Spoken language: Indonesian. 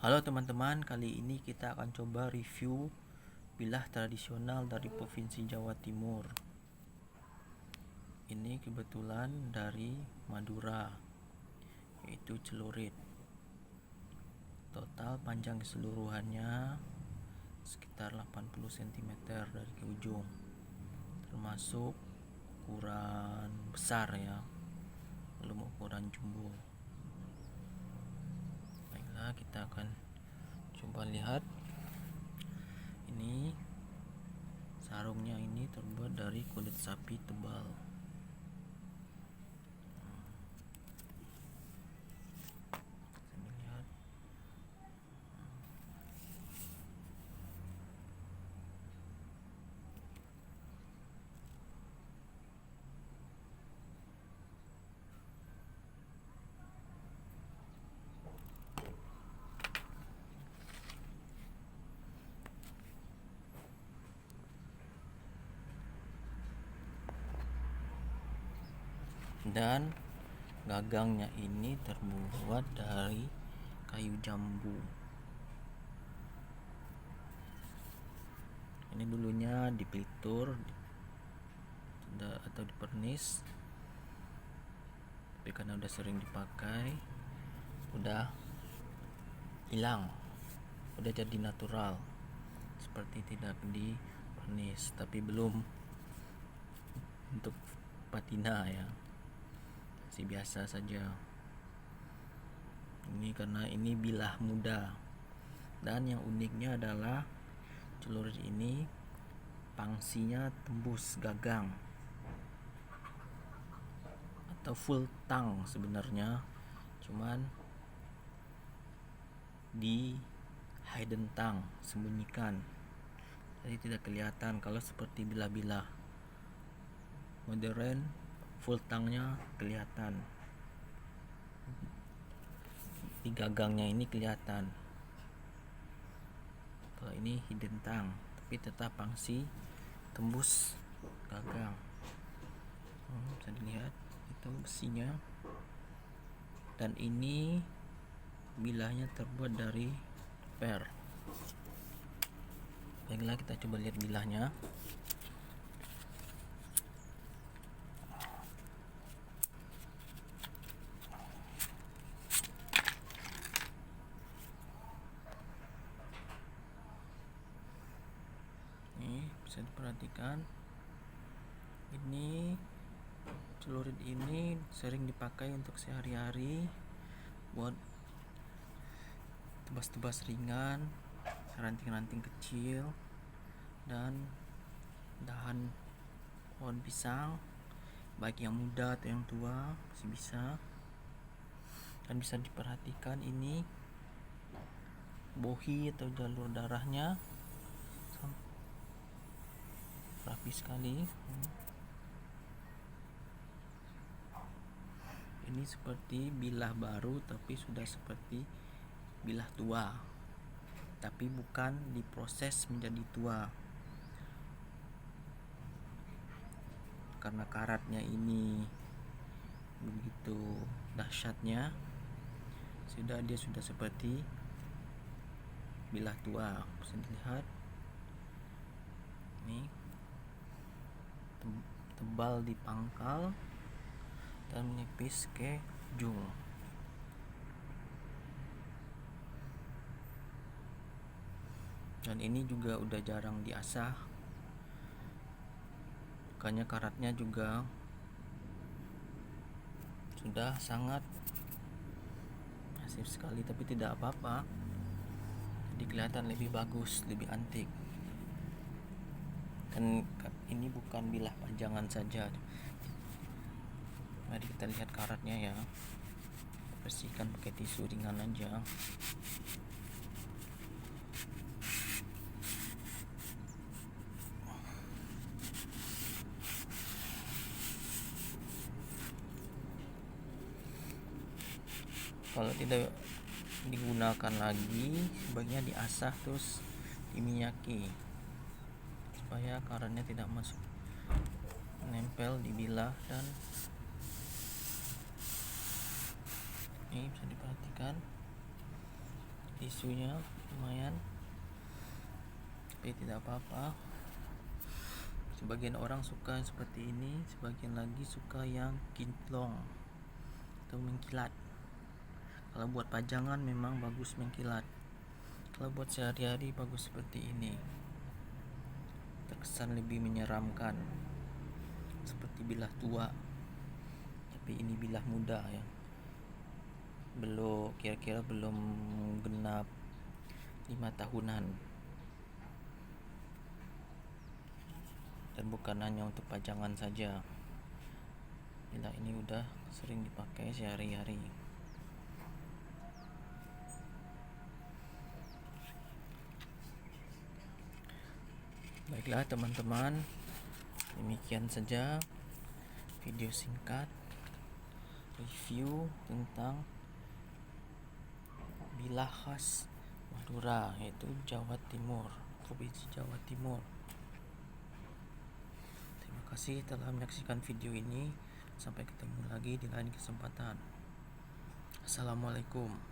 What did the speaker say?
Halo teman-teman, kali ini kita akan coba review bilah tradisional dari Provinsi Jawa Timur. Ini kebetulan dari Madura, yaitu celurit. Total panjang keseluruhannya sekitar 80 cm dari ujung, termasuk ukuran besar ya, belum ukuran jumbo. Baiklah, kita akan coba lihat. Ini sarungnya ini terbuat dari kulit sapi tebal. Sambil lihat. Dan gagangnya ini terbuat dari kayu jambu. Ini dulunya dipelitur atau dipernis, tapi karena udah sering dipakai udah hilang, udah jadi natural, seperti tidak dipernis. Tapi belum untuk patina ya, masih biasa saja. Ini karena ini bilah muda. Dan yang uniknya adalah celurit ini pangsinya tembus gagang atau full tang sebenarnya, cuman di hidden tang, sembunyikan, jadi tidak kelihatan. Kalau seperti bilah-bilah modern, full tangnya kelihatan, di gagangnya ini kelihatan. Kalau ini hidden tang, tapi tetap pangsi tembus gagang. Bisa dilihat itu besinya. Dan ini bilahnya terbuat dari per. Baiklah, kita coba lihat bilahnya. Ini bisa diperhatikan, ini celurit ini sering dipakai untuk sehari-hari buat tebas-tebas ringan, ranting-ranting kecil, dan dahan pohon pisang, baik yang muda atau yang tua masih bisa. Dan bisa diperhatikan ini bohi atau jalur darahnya rapi sekali. Ini seperti bilah baru, tapi sudah seperti bilah tua, tapi bukan diproses menjadi tua. Karena karatnya ini begitu dahsyatnya, dia sudah seperti bilah tua. Bisa dilihat ini tebal di pangkal dan menipis ke ujung. Dan ini juga udah jarang diasah, makanya karatnya juga sudah sangat masif sekali, tapi tidak apa-apa, jadi kelihatan lebih bagus, lebih antik. Dan ini bukan bilah pajangan saja. Mari kita lihat karatnya ya, bersihkan pakai tisu ringan aja. Kalau tidak digunakan lagi, sebaiknya diasah terus diminyaki supaya karatnya tidak masuk menempel di bilah. Dan ini bisa diperhatikan di isunya lumayan, tapi tidak apa-apa. Sebagian orang suka yang seperti ini, sebagian lagi suka yang kinclong atau mengkilat. Kalau buat pajangan memang bagus mengkilat, kalau buat sehari-hari bagus seperti ini, terkesan lebih menyeramkan, seperti bilah tua. Tapi ini bilah muda ya, kira-kira belum genap 5 tahunan, dan bukan hanya untuk pajangan saja. Bilah ini udah sering dipakai sehari-hari. Baiklah teman-teman, demikian saja video singkat review tentang bilah khas Madura, yaitu Jawa Timur, provinsi Jawa Timur. Terima kasih telah menyaksikan video ini. Sampai ketemu lagi di lain kesempatan. Assalamualaikum.